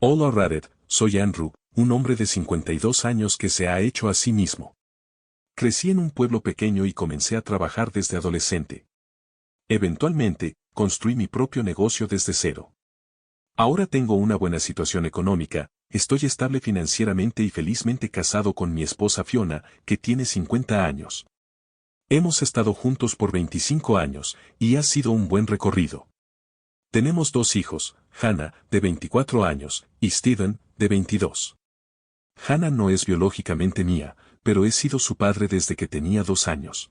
Hola Radet, soy Andrew, un hombre de 52 años que se ha hecho a sí mismo. Crecí en un pueblo pequeño y comencé a trabajar desde adolescente. Eventualmente, construí mi propio negocio desde cero. Ahora tengo una buena situación económica, estoy estable financieramente y felizmente casado con mi esposa Fiona, que tiene 50 años. Hemos estado juntos por 25 años, y ha sido un buen recorrido. Tenemos dos hijos, Hannah, de 24 años, y Steven, de 22. Hannah no es biológicamente mía, pero he sido su padre desde que tenía 2 años.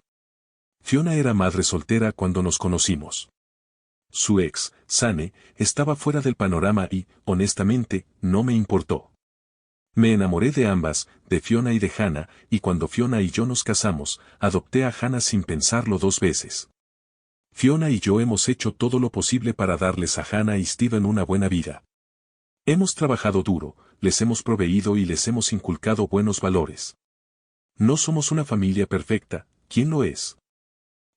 Fiona era madre soltera cuando nos conocimos. Su ex, Sane, estaba fuera del panorama y, honestamente, no me importó. Me enamoré de ambas, de Fiona y de Hannah, y cuando Fiona y yo nos casamos, adopté a Hannah sin pensarlo 2 veces. Fiona y yo hemos hecho todo lo posible para darles a Hannah y Steven una buena vida. Hemos trabajado duro, les hemos proveído y les hemos inculcado buenos valores. No somos una familia perfecta, ¿quién lo es?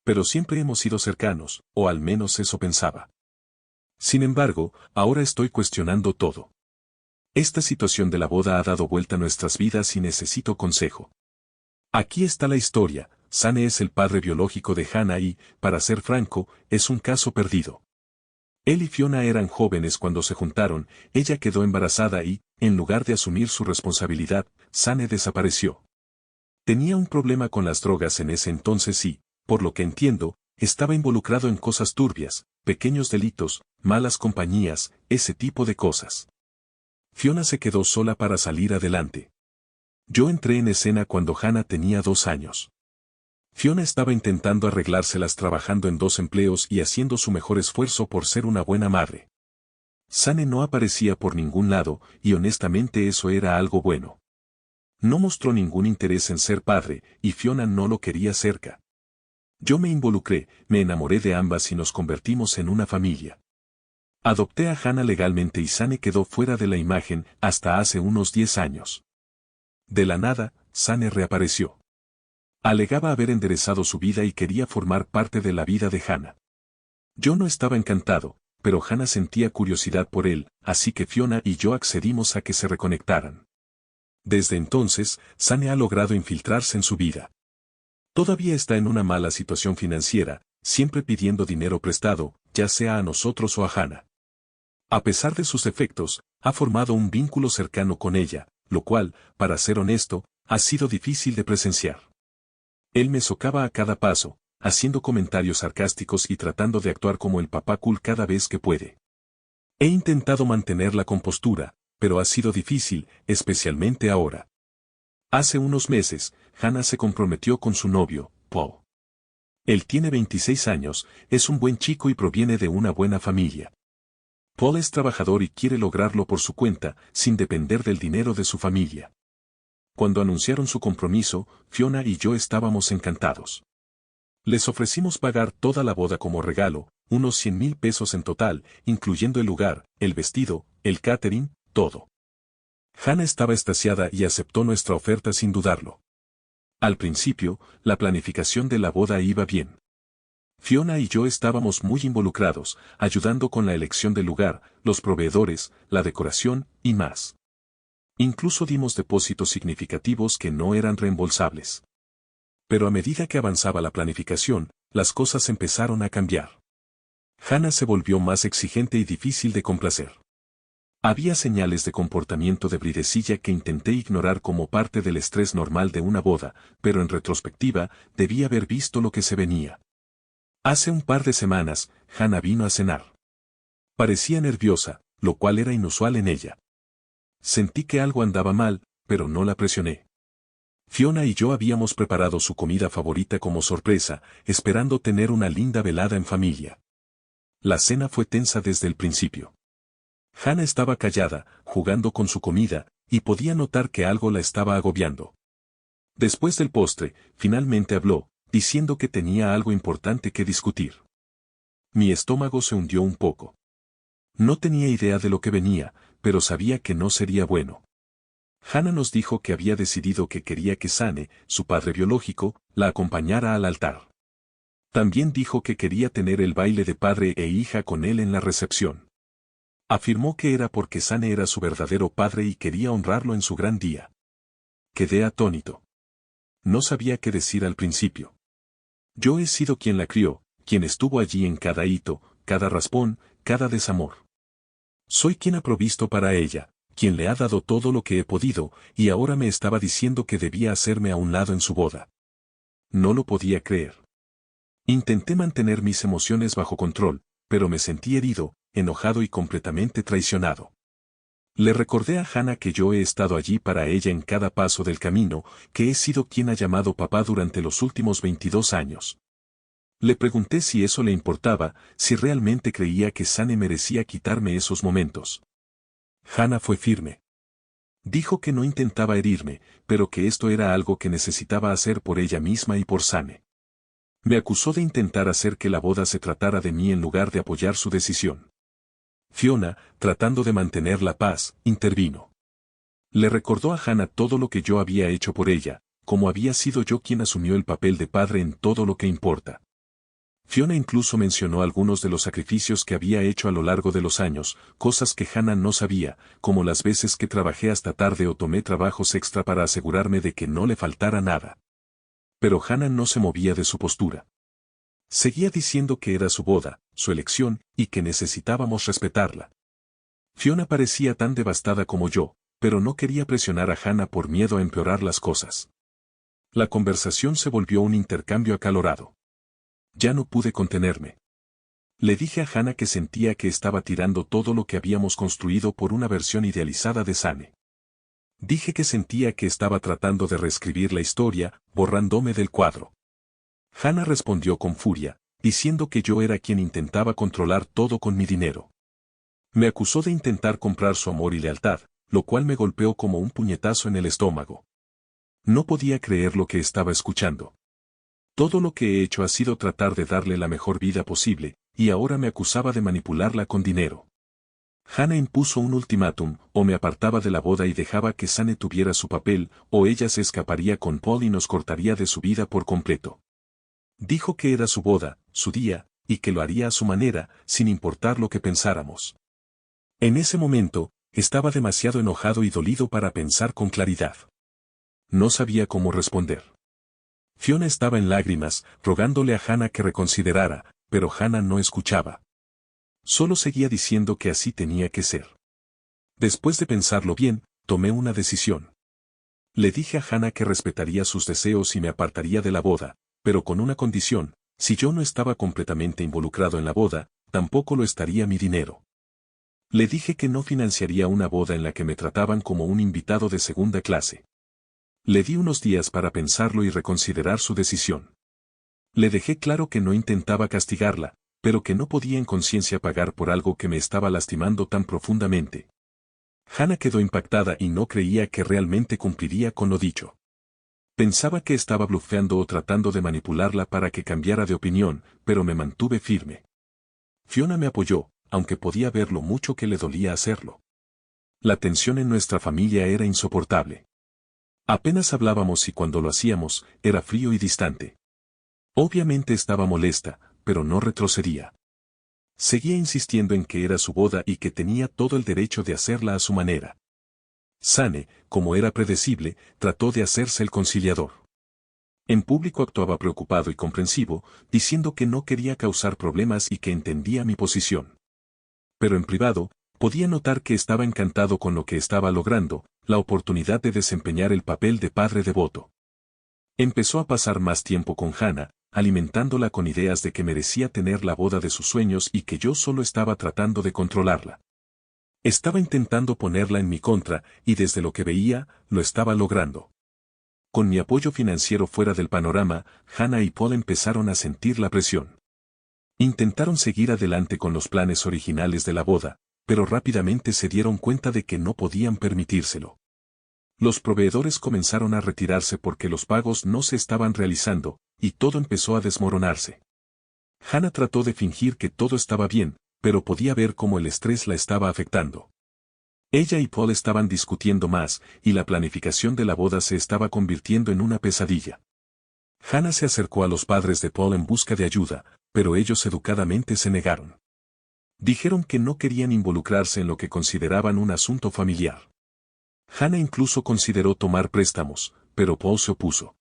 Pero siempre hemos sido cercanos, o al menos eso pensaba. Sin embargo, ahora estoy cuestionando todo. Esta situación de la boda ha dado vuelta a nuestras vidas y necesito consejo. Aquí está la historia, Sane es el padre biológico de Hannah y, para ser franco, es un caso perdido. Él y Fiona eran jóvenes cuando se juntaron, ella quedó embarazada y, en lugar de asumir su responsabilidad, Sane desapareció. Tenía un problema con las drogas en ese entonces y, por lo que entiendo, estaba involucrado en cosas turbias, pequeños delitos, malas compañías, ese tipo de cosas. Fiona se quedó sola para salir adelante. Yo entré en escena cuando Hannah tenía 2 años. Fiona estaba intentando arreglárselas trabajando en 2 empleos y haciendo su mejor esfuerzo por ser una buena madre. Sane no aparecía por ningún lado, y honestamente eso era algo bueno. No mostró ningún interés en ser padre, y Fiona no lo quería cerca. Yo me involucré, me enamoré de ambas y nos convertimos en una familia. Adopté a Hannah legalmente y Sane quedó fuera de la imagen hasta hace unos 10 años. De la nada, Sane reapareció. Alegaba haber enderezado su vida y quería formar parte de la vida de Hannah. Yo no estaba encantado, pero Hannah sentía curiosidad por él, así que Fiona y yo accedimos a que se reconectaran. Desde entonces, Sane ha logrado infiltrarse en su vida. Todavía está en una mala situación financiera, siempre pidiendo dinero prestado, ya sea a nosotros o a Hannah. A pesar de sus defectos, ha formado un vínculo cercano con ella, lo cual, para ser honesto, ha sido difícil de presenciar. Él me socava a cada paso, haciendo comentarios sarcásticos y tratando de actuar como el papá cool cada vez que puede. He intentado mantener la compostura, pero ha sido difícil, especialmente ahora. Hace unos meses, Hannah se comprometió con su novio, Paul. Él tiene 26 años, es un buen chico y proviene de una buena familia. Paul es trabajador y quiere lograrlo por su cuenta, sin depender del dinero de su familia. Cuando anunciaron su compromiso, Fiona y yo estábamos encantados. Les ofrecimos pagar toda la boda como regalo, unos 100,000 pesos en total, incluyendo el lugar, el vestido, el catering, todo. Hannah estaba extasiada y aceptó nuestra oferta sin dudarlo. Al principio, la planificación de la boda iba bien. Fiona y yo estábamos muy involucrados, ayudando con la elección del lugar, los proveedores, la decoración, y más. Incluso dimos depósitos significativos que no eran reembolsables. Pero a medida que avanzaba la planificación, las cosas empezaron a cambiar. Hannah se volvió más exigente y difícil de complacer. Había señales de comportamiento de bridecilla que intenté ignorar como parte del estrés normal de una boda, pero en retrospectiva, debí haber visto lo que se venía. Hace un par de semanas, Hannah vino a cenar. Parecía nerviosa, lo cual era inusual en ella. Sentí que algo andaba mal, pero no la presioné. Fiona y yo habíamos preparado su comida favorita como sorpresa, esperando tener una linda velada en familia. La cena fue tensa desde el principio. Hannah estaba callada, jugando con su comida, y podía notar que algo la estaba agobiando. Después del postre, finalmente habló, diciendo que tenía algo importante que discutir. Mi estómago se hundió un poco. No tenía idea de lo que venía, pero sabía que no sería bueno. Hannah nos dijo que había decidido que quería que Sane, su padre biológico, la acompañara al altar. También dijo que quería tener el baile de padre e hija con él en la recepción. Afirmó que era porque Sane era su verdadero padre y quería honrarlo en su gran día. Quedé atónito. No sabía qué decir al principio. Yo he sido quien la crió, quien estuvo allí en cada hito, cada raspón, cada desamor. Soy quien ha provisto para ella, quien le ha dado todo lo que he podido, y ahora me estaba diciendo que debía hacerme a un lado en su boda. No lo podía creer. Intenté mantener mis emociones bajo control, pero me sentí herido, enojado y completamente traicionado. Le recordé a Hannah que yo he estado allí para ella en cada paso del camino, que he sido quien ha llamado papá durante los últimos 22 años. Le pregunté si eso le importaba, si realmente creía que Sane merecía quitarme esos momentos. Hannah fue firme. Dijo que no intentaba herirme, pero que esto era algo que necesitaba hacer por ella misma y por Sane. Me acusó de intentar hacer que la boda se tratara de mí en lugar de apoyar su decisión. Fiona, tratando de mantener la paz, intervino. Le recordó a Hannah todo lo que yo había hecho por ella, como había sido yo quien asumió el papel de padre en todo lo que importa. Fiona incluso mencionó algunos de los sacrificios que había hecho a lo largo de los años, cosas que Hannah no sabía, como las veces que trabajé hasta tarde o tomé trabajos extra para asegurarme de que no le faltara nada. Pero Hannah no se movía de su postura. Seguía diciendo que era su boda, su elección, y que necesitábamos respetarla. Fiona parecía tan devastada como yo, pero no quería presionar a Hannah por miedo a empeorar las cosas. La conversación se volvió un intercambio acalorado. Ya no pude contenerme. Le dije a Hannah que sentía que estaba tirando todo lo que habíamos construido por una versión idealizada de Sane. Dije que sentía que estaba tratando de reescribir la historia, borrándome del cuadro. Hannah respondió con furia, diciendo que yo era quien intentaba controlar todo con mi dinero. Me acusó de intentar comprar su amor y lealtad, lo cual me golpeó como un puñetazo en el estómago. No podía creer lo que estaba escuchando. Todo lo que he hecho ha sido tratar de darle la mejor vida posible, y ahora me acusaba de manipularla con dinero. Hannah impuso un ultimátum, o me apartaba de la boda y dejaba que Sane tuviera su papel, o ella se escaparía con Paul y nos cortaría de su vida por completo. Dijo que era su boda, su día, y que lo haría a su manera, sin importar lo que pensáramos. En ese momento, estaba demasiado enojado y dolido para pensar con claridad. No sabía cómo responder. Fiona estaba en lágrimas, rogándole a Hannah que reconsiderara, pero Hannah no escuchaba. Solo seguía diciendo que así tenía que ser. Después de pensarlo bien, tomé una decisión. Le dije a Hannah que respetaría sus deseos y me apartaría de la boda, pero con una condición: si yo no estaba completamente involucrado en la boda, tampoco lo estaría mi dinero. Le dije que no financiaría una boda en la que me trataban como un invitado de segunda clase. Le di unos días para pensarlo y reconsiderar su decisión. Le dejé claro que no intentaba castigarla, pero que no podía en conciencia pagar por algo que me estaba lastimando tan profundamente. Hannah quedó impactada y no creía que realmente cumpliría con lo dicho. Pensaba que estaba blufeando o tratando de manipularla para que cambiara de opinión, pero me mantuve firme. Fiona me apoyó, aunque podía ver lo mucho que le dolía hacerlo. La tensión en nuestra familia era insoportable. Apenas hablábamos y cuando lo hacíamos, era frío y distante. Obviamente estaba molesta, pero no retrocedía. Seguía insistiendo en que era su boda y que tenía todo el derecho de hacerla a su manera. Sane, como era predecible, trató de hacerse el conciliador. En público actuaba preocupado y comprensivo, diciendo que no quería causar problemas y que entendía mi posición. Pero en privado, podía notar que estaba encantado con lo que estaba logrando, la oportunidad de desempeñar el papel de padre devoto. Empezó a pasar más tiempo con Hannah, alimentándola con ideas de que merecía tener la boda de sus sueños y que yo solo estaba tratando de controlarla. Estaba intentando ponerla en mi contra, y desde lo que veía, lo estaba logrando. Con mi apoyo financiero fuera del panorama, Hannah y Paul empezaron a sentir la presión. Intentaron seguir adelante con los planes originales de la boda, pero rápidamente se dieron cuenta de que no podían permitírselo. Los proveedores comenzaron a retirarse porque los pagos no se estaban realizando, y todo empezó a desmoronarse. Hannah trató de fingir que todo estaba bien, pero podía ver cómo el estrés la estaba afectando. Ella y Paul estaban discutiendo más, y la planificación de la boda se estaba convirtiendo en una pesadilla. Hannah se acercó a los padres de Paul en busca de ayuda, pero ellos educadamente se negaron. Dijeron que no querían involucrarse en lo que consideraban un asunto familiar. Hannah incluso consideró tomar préstamos, pero Paul se opuso.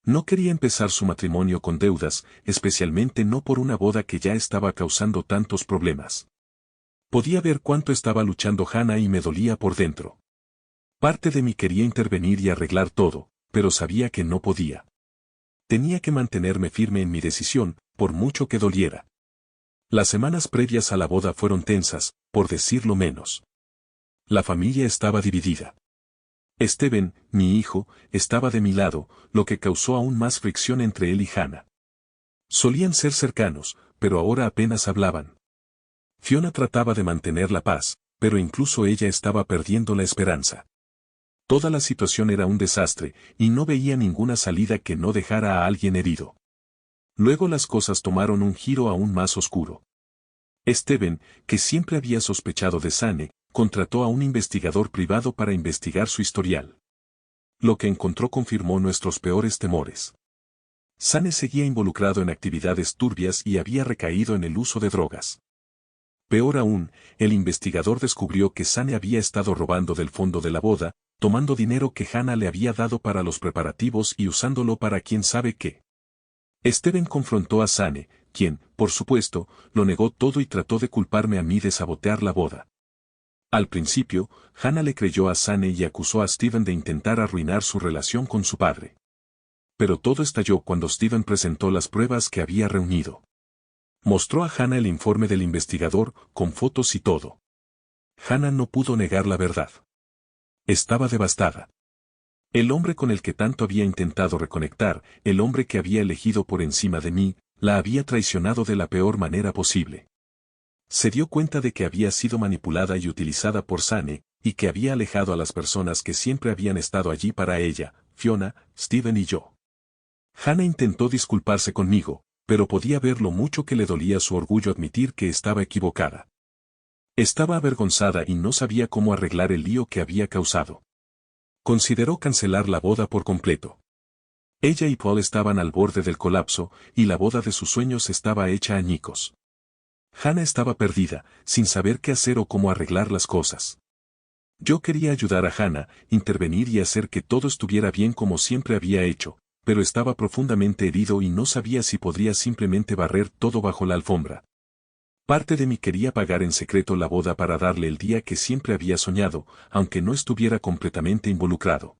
No quería empezar su matrimonio con deudas, especialmente no por una boda que ya estaba causando tantos problemas. Podía ver cuánto estaba luchando Hannah y me dolía por dentro. Parte de mí quería intervenir y arreglar todo, pero sabía que no podía. Tenía que mantenerme firme en mi decisión, por mucho que doliera. Las semanas previas a la boda fueron tensas, por decirlo menos. La familia estaba dividida. Steven, mi hijo, estaba de mi lado, lo que causó aún más fricción entre él y Hannah. Solían ser cercanos, pero ahora apenas hablaban. Fiona trataba de mantener la paz, pero incluso ella estaba perdiendo la esperanza. Toda la situación era un desastre, y no veía ninguna salida que no dejara a alguien herido. Luego las cosas tomaron un giro aún más oscuro. Steven, que siempre había sospechado de Sane, contrató a un investigador privado para investigar su historial. Lo que encontró confirmó nuestros peores temores. Sane seguía involucrado en actividades turbias y había recaído en el uso de drogas. Peor aún, el investigador descubrió que Sane había estado robando del fondo de la boda, tomando dinero que Hannah le había dado para los preparativos y usándolo para quién sabe qué. Steven confrontó a Sane, quien, por supuesto, lo negó todo y trató de culparme a mí de sabotear la boda. Al principio, Hannah le creyó a Sane y acusó a Steven de intentar arruinar su relación con su padre. Pero todo estalló cuando Steven presentó las pruebas que había reunido. Mostró a Hannah el informe del investigador, con fotos y todo. Hannah no pudo negar la verdad. Estaba devastada. El hombre con el que tanto había intentado reconectar, el hombre que había elegido por encima de mí, la había traicionado de la peor manera posible. Se dio cuenta de que había sido manipulada y utilizada por Sane, y que había alejado a las personas que siempre habían estado allí para ella, Fiona, Steven y yo. Hannah intentó disculparse conmigo, pero podía ver lo mucho que le dolía su orgullo admitir que estaba equivocada. Estaba avergonzada y no sabía cómo arreglar el lío que había causado. Consideró cancelar la boda por completo. Ella y Paul estaban al borde del colapso, y la boda de sus sueños estaba hecha añicos. Hannah estaba perdida, sin saber qué hacer o cómo arreglar las cosas. Yo quería ayudar a Hannah, intervenir y hacer que todo estuviera bien como siempre había hecho, pero estaba profundamente herido y no sabía si podría simplemente barrer todo bajo la alfombra. Parte de mí quería pagar en secreto la boda para darle el día que siempre había soñado, aunque no estuviera completamente involucrado.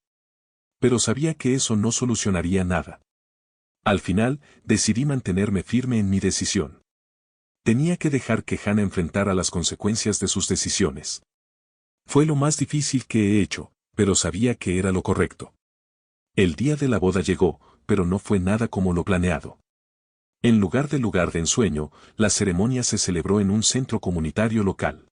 Pero sabía que eso no solucionaría nada. Al final, decidí mantenerme firme en mi decisión. Tenía que dejar que Hannah enfrentara las consecuencias de sus decisiones. Fue lo más difícil que he hecho, pero sabía que era lo correcto. El día de la boda llegó, pero no fue nada como lo planeado. En lugar de ensueño, la ceremonia se celebró en un centro comunitario local.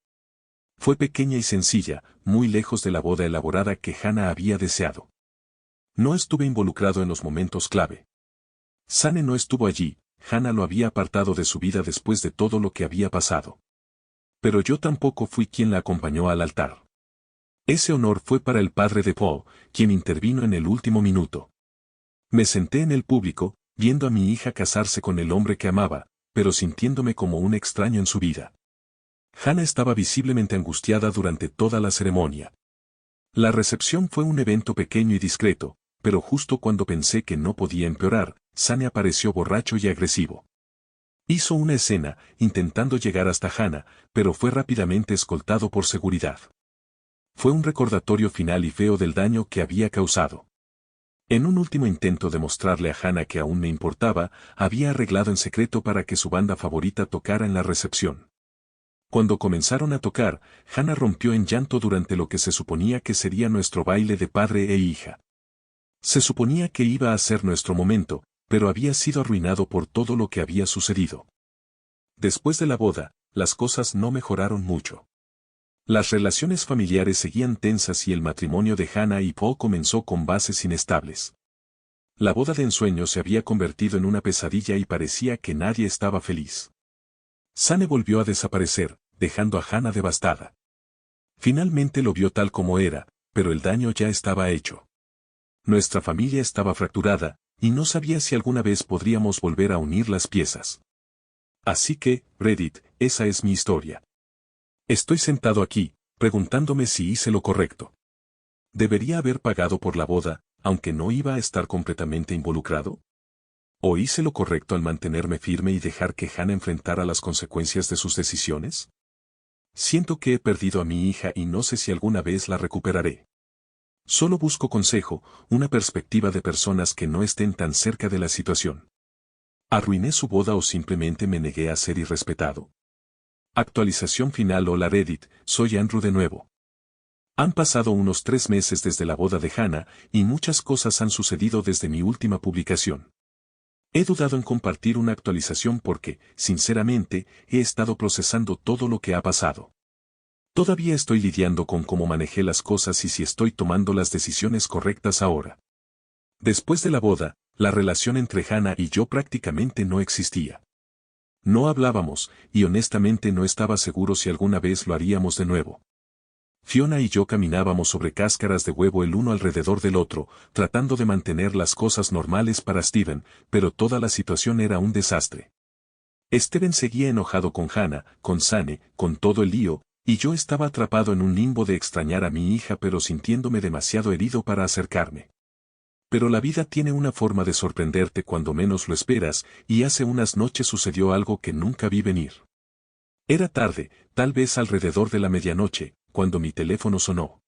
Fue pequeña y sencilla, muy lejos de la boda elaborada que Hannah había deseado. No estuve involucrado en los momentos clave. Sane no estuvo allí, Hannah lo había apartado de su vida después de todo lo que había pasado. Pero yo tampoco fui quien la acompañó al altar. Ese honor fue para el padre de Paul, quien intervino en el último minuto. Me senté en el público, viendo a mi hija casarse con el hombre que amaba, pero sintiéndome como un extraño en su vida. Hannah estaba visiblemente angustiada durante toda la ceremonia. La recepción fue un evento pequeño y discreto, pero justo cuando pensé que no podía empeorar, Sane apareció borracho y agresivo. Hizo una escena, intentando llegar hasta Hannah, pero fue rápidamente escoltado por seguridad. Fue un recordatorio final y feo del daño que había causado. En un último intento de mostrarle a Hannah que aún me importaba, había arreglado en secreto para que su banda favorita tocara en la recepción. Cuando comenzaron a tocar, Hannah rompió en llanto durante lo que se suponía que sería nuestro baile de padre e hija. Se suponía que iba a ser nuestro momento, pero había sido arruinado por todo lo que había sucedido. Después de la boda, las cosas no mejoraron mucho. Las relaciones familiares seguían tensas y el matrimonio de Hannah y Paul comenzó con bases inestables. La boda de ensueño se había convertido en una pesadilla y parecía que nadie estaba feliz. Sane volvió a desaparecer, dejando a Hannah devastada. Finalmente lo vio tal como era, pero el daño ya estaba hecho. Nuestra familia estaba fracturada, y no sabía si alguna vez podríamos volver a unir las piezas. Así que, Reddit, esa es mi historia. Estoy sentado aquí, preguntándome si hice lo correcto. ¿Debería haber pagado por la boda, aunque no iba a estar completamente involucrado? ¿O hice lo correcto al mantenerme firme y dejar que Hannah enfrentara las consecuencias de sus decisiones? Siento que he perdido a mi hija y no sé si alguna vez la recuperaré. Solo busco consejo, una perspectiva de personas que no estén tan cerca de la situación. ¿Arruiné su boda o simplemente me negué a ser irrespetado? Actualización final. Hola Reddit, soy Andrew de nuevo. Han pasado unos 3 meses desde la boda de Hannah, y muchas cosas han sucedido desde mi última publicación. He dudado en compartir una actualización porque, sinceramente, he estado procesando todo lo que ha pasado. Todavía estoy lidiando con cómo manejé las cosas y si estoy tomando las decisiones correctas ahora. Después de la boda, la relación entre Hannah y yo prácticamente no existía. No hablábamos, y honestamente no estaba seguro si alguna vez lo haríamos de nuevo. Fiona y yo caminábamos sobre cáscaras de huevo el uno alrededor del otro, tratando de mantener las cosas normales para Steven, pero toda la situación era un desastre. Steven seguía enojado con Hannah, con Sane, con todo el lío, y yo estaba atrapado en un limbo de extrañar a mi hija pero sintiéndome demasiado herido para acercarme. Pero la vida tiene una forma de sorprenderte cuando menos lo esperas, y hace unas noches sucedió algo que nunca vi venir. Era tarde, tal vez alrededor de la medianoche, cuando mi teléfono sonó.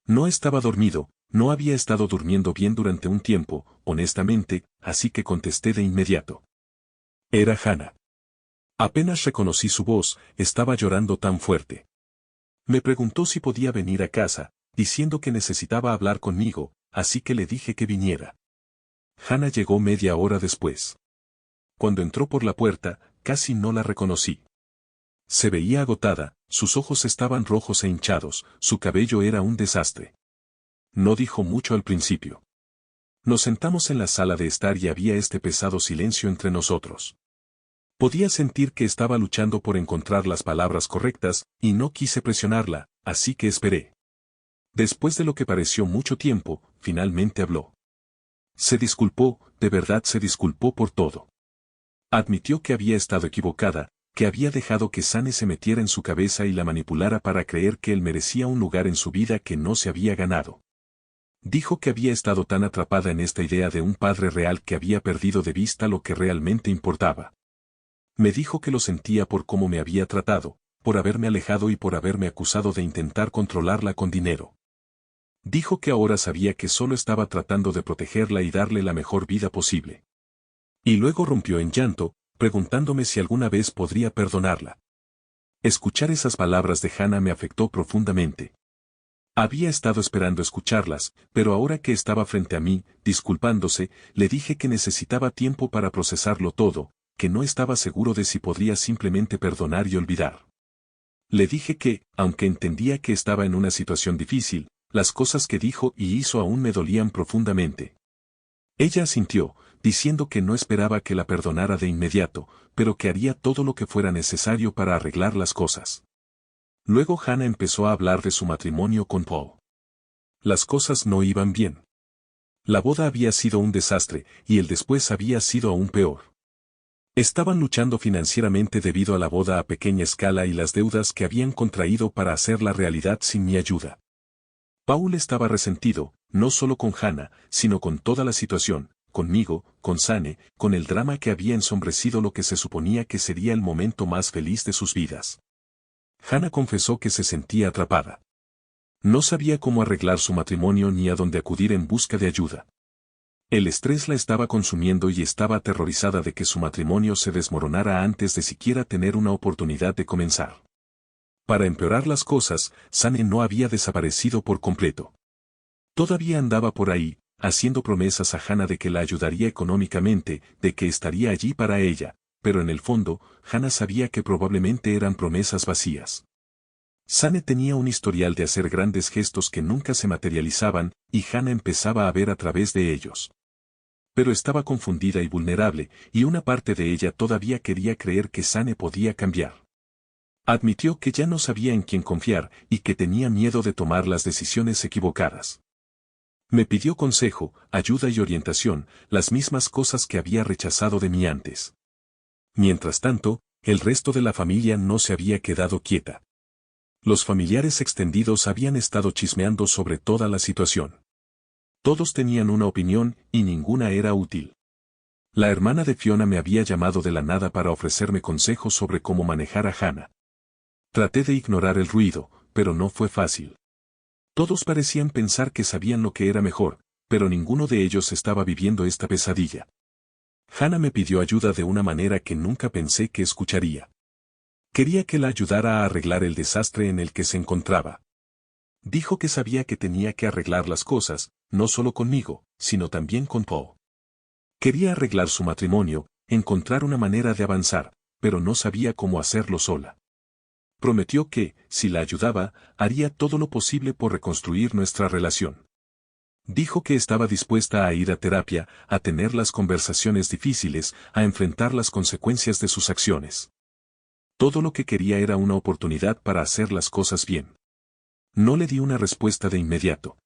No estaba dormido, no había estado durmiendo bien durante un tiempo, honestamente, así que contesté de inmediato. Era Hannah. Apenas reconocí su voz, estaba llorando tan fuerte. Me preguntó si podía venir a casa, diciendo que necesitaba hablar conmigo, así que le dije que viniera. Hannah llegó media hora después. Cuando entró por la puerta, casi no la reconocí. Se veía agotada, sus ojos estaban rojos e hinchados, su cabello era un desastre. No dijo mucho al principio. Nos sentamos en la sala de estar y había este pesado silencio entre nosotros. Podía sentir que estaba luchando por encontrar las palabras correctas, y no quise presionarla, así que esperé. Después de lo que pareció mucho tiempo, finalmente habló. Se disculpó, de verdad se disculpó por todo. Admitió que había estado equivocada, que había dejado que Sane se metiera en su cabeza y la manipulara para creer que él merecía un lugar en su vida que no se había ganado. Dijo que había estado tan atrapada en esta idea de un padre real que había perdido de vista lo que realmente importaba. Me dijo que lo sentía por cómo me había tratado, por haberme alejado y por haberme acusado de intentar controlarla con dinero. Dijo que ahora sabía que solo estaba tratando de protegerla y darle la mejor vida posible. Y luego rompió en llanto, preguntándome si alguna vez podría perdonarla. Escuchar esas palabras de Hannah me afectó profundamente. Había estado esperando escucharlas, pero ahora que estaba frente a mí, disculpándose, le dije que necesitaba tiempo para procesarlo todo, que no estaba seguro de si podría simplemente perdonar y olvidar. Le dije que, aunque entendía que estaba en una situación difícil, las cosas que dijo y hizo aún me dolían profundamente. Ella asintió, diciendo que no esperaba que la perdonara de inmediato, pero que haría todo lo que fuera necesario para arreglar las cosas. Luego Hannah empezó a hablar de su matrimonio con Paul. Las cosas no iban bien. La boda había sido un desastre, y el después había sido aún peor. Estaban luchando financieramente debido a la boda a pequeña escala y las deudas que habían contraído para hacerla realidad sin mi ayuda. Paul estaba resentido, no solo con Hannah, sino con toda la situación, conmigo, con Sane, con el drama que había ensombrecido lo que se suponía que sería el momento más feliz de sus vidas. Hannah confesó que se sentía atrapada. No sabía cómo arreglar su matrimonio ni a dónde acudir en busca de ayuda. El estrés la estaba consumiendo y estaba aterrorizada de que su matrimonio se desmoronara antes de siquiera tener una oportunidad de comenzar. Para empeorar las cosas, Sane no había desaparecido por completo. Todavía andaba por ahí, haciendo promesas a Hannah de que la ayudaría económicamente, de que estaría allí para ella, pero en el fondo, Hannah sabía que probablemente eran promesas vacías. Sane tenía un historial de hacer grandes gestos que nunca se materializaban, y Hannah empezaba a ver a través de ellos. Pero estaba confundida y vulnerable, y una parte de ella todavía quería creer que Sane podía cambiar. Admitió que ya no sabía en quién confiar, y que tenía miedo de tomar las decisiones equivocadas. Me pidió consejo, ayuda y orientación, las mismas cosas que había rechazado de mí antes. Mientras tanto, el resto de la familia no se había quedado quieta. Los familiares extendidos habían estado chismeando sobre toda la situación. Todos tenían una opinión y ninguna era útil. La hermana de Fiona me había llamado de la nada para ofrecerme consejos sobre cómo manejar a Hannah. Traté de ignorar el ruido, pero no fue fácil. Todos parecían pensar que sabían lo que era mejor, pero ninguno de ellos estaba viviendo esta pesadilla. Hannah me pidió ayuda de una manera que nunca pensé que escucharía. Quería que la ayudara a arreglar el desastre en el que se encontraba. Dijo que sabía que tenía que arreglar las cosas, no solo conmigo, sino también con Paul. Quería arreglar su matrimonio, encontrar una manera de avanzar, pero no sabía cómo hacerlo sola. Prometió que, si la ayudaba, haría todo lo posible por reconstruir nuestra relación. Dijo que estaba dispuesta a ir a terapia, a tener las conversaciones difíciles, a enfrentar las consecuencias de sus acciones. Todo lo que quería era una oportunidad para hacer las cosas bien. No le di una respuesta de inmediato.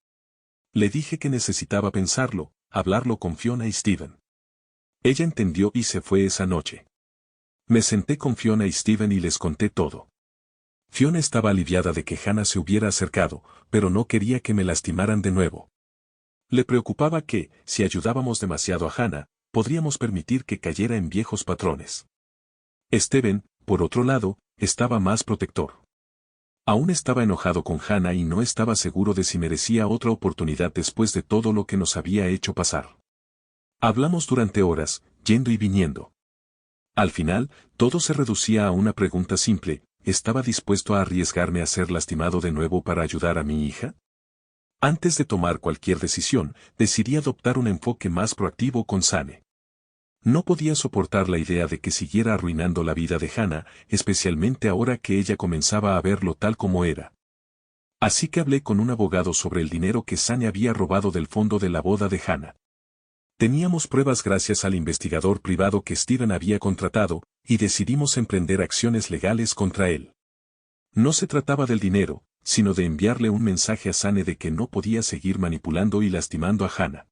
Le dije que necesitaba pensarlo, hablarlo con Fiona y Steven. Ella entendió y se fue esa noche. Me senté con Fiona y Steven y les conté todo. Fiona estaba aliviada de que Hannah se hubiera acercado, pero no quería que me lastimaran de nuevo. Le preocupaba que, si ayudábamos demasiado a Hannah, podríamos permitir que cayera en viejos patrones. Steven, por otro lado, estaba más protector. Aún estaba enojado con Hannah y no estaba seguro de si merecía otra oportunidad después de todo lo que nos había hecho pasar. Hablamos durante horas, yendo y viniendo. Al final, todo se reducía a una pregunta simple: ¿estaba dispuesto a arriesgarme a ser lastimado de nuevo para ayudar a mi hija? Antes de tomar cualquier decisión, decidí adoptar un enfoque más proactivo con Sane. No podía soportar la idea de que siguiera arruinando la vida de Hannah, especialmente ahora que ella comenzaba a verlo tal como era. Así que hablé con un abogado sobre el dinero que Sane había robado del fondo de la boda de Hannah. Teníamos pruebas gracias al investigador privado que Steven había contratado, y decidimos emprender acciones legales contra él. No se trataba del dinero, sino de enviarle un mensaje a Sane de que no podía seguir manipulando y lastimando a Hannah.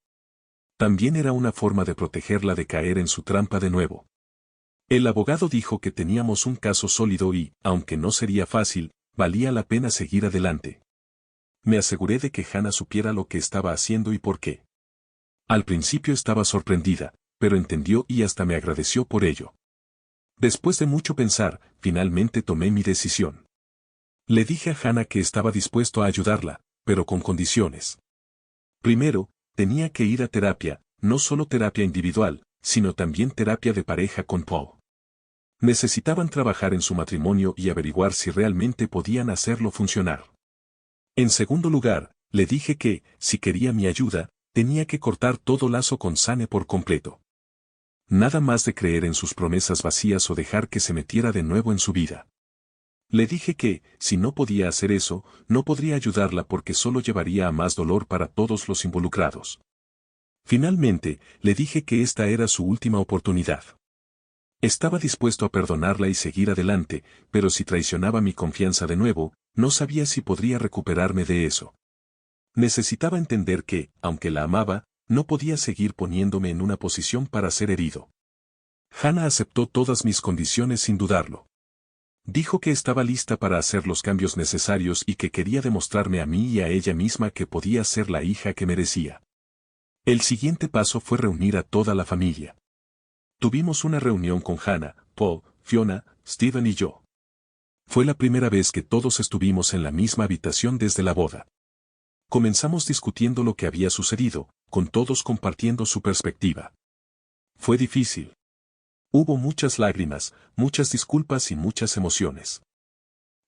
También era una forma de protegerla de caer en su trampa de nuevo. El abogado dijo que teníamos un caso sólido y, aunque no sería fácil, valía la pena seguir adelante. Me aseguré de que Hannah supiera lo que estaba haciendo y por qué. Al principio estaba sorprendida, pero entendió y hasta me agradeció por ello. Después de mucho pensar, finalmente tomé mi decisión. Le dije a Hannah que estaba dispuesto a ayudarla, pero con condiciones. Primero, tenía que ir a terapia, no solo terapia individual, sino también terapia de pareja con Paul. Necesitaban trabajar en su matrimonio y averiguar si realmente podían hacerlo funcionar. En segundo lugar, le dije que, si quería mi ayuda, tenía que cortar todo lazo con Sane por completo. Nada más de creer en sus promesas vacías o dejar que se metiera de nuevo en su vida. Le dije que, si no podía hacer eso, no podría ayudarla porque solo llevaría a más dolor para todos los involucrados. Finalmente, le dije que esta era su última oportunidad. Estaba dispuesto a perdonarla y seguir adelante, pero si traicionaba mi confianza de nuevo, no sabía si podría recuperarme de eso. Necesitaba entender que, aunque la amaba, no podía seguir poniéndome en una posición para ser herido. Hannah aceptó todas mis condiciones sin dudarlo. Dijo que estaba lista para hacer los cambios necesarios y que quería demostrarme a mí y a ella misma que podía ser la hija que merecía. El siguiente paso fue reunir a toda la familia. Tuvimos una reunión con Hannah, Paul, Fiona, Steven y yo. Fue la primera vez que todos estuvimos en la misma habitación desde la boda. Comenzamos discutiendo lo que había sucedido, con todos compartiendo su perspectiva. Fue difícil. Hubo muchas lágrimas, muchas disculpas y muchas emociones.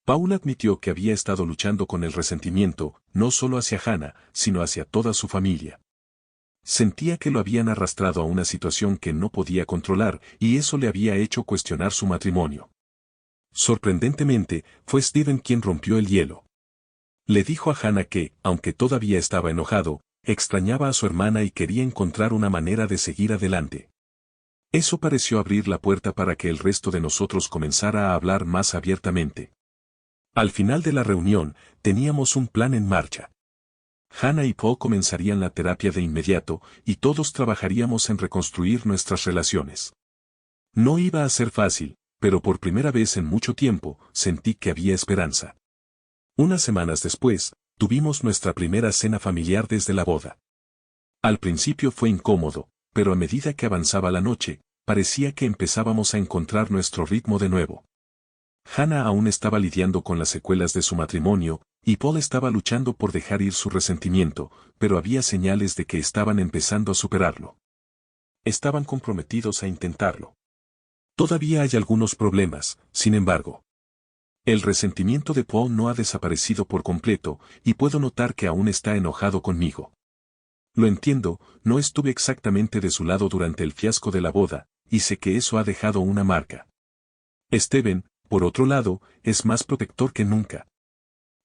Paul admitió que había estado luchando con el resentimiento, no solo hacia Hannah, sino hacia toda su familia. Sentía que lo habían arrastrado a una situación que no podía controlar, y eso le había hecho cuestionar su matrimonio. Sorprendentemente, fue Steven quien rompió el hielo. Le dijo a Hannah que, aunque todavía estaba enojado, extrañaba a su hermana y quería encontrar una manera de seguir adelante. Eso pareció abrir la puerta para que el resto de nosotros comenzara a hablar más abiertamente. Al final de la reunión, teníamos un plan en marcha. Hannah y Paul comenzarían la terapia de inmediato, y todos trabajaríamos en reconstruir nuestras relaciones. No iba a ser fácil, pero por primera vez en mucho tiempo, sentí que había esperanza. Unas semanas después, tuvimos nuestra primera cena familiar desde la boda. Al principio fue incómodo, pero a medida que avanzaba la noche, parecía que empezábamos a encontrar nuestro ritmo de nuevo. Hannah aún estaba lidiando con las secuelas de su matrimonio, y Paul estaba luchando por dejar ir su resentimiento, pero había señales de que estaban empezando a superarlo. Estaban comprometidos a intentarlo. Todavía hay algunos problemas, sin embargo. El resentimiento de Paul no ha desaparecido por completo, y puedo notar que aún está enojado conmigo. Lo entiendo, no estuve exactamente de su lado durante el fiasco de la boda, y sé que eso ha dejado una marca. Steven, por otro lado, es más protector que nunca.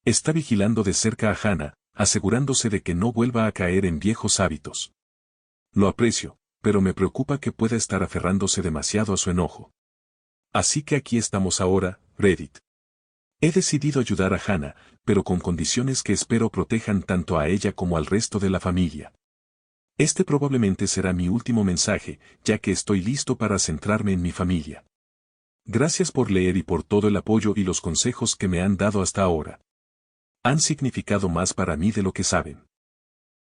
Está vigilando de cerca a Hannah, asegurándose de que no vuelva a caer en viejos hábitos. Lo aprecio, pero me preocupa que pueda estar aferrándose demasiado a su enojo. Así que aquí estamos ahora, Reddit. He decidido ayudar a Hannah, pero con condiciones que espero protejan tanto a ella como al resto de la familia. Este probablemente será mi último mensaje, ya que estoy listo para centrarme en mi familia. Gracias por leer y por todo el apoyo y los consejos que me han dado hasta ahora. Han significado más para mí de lo que saben.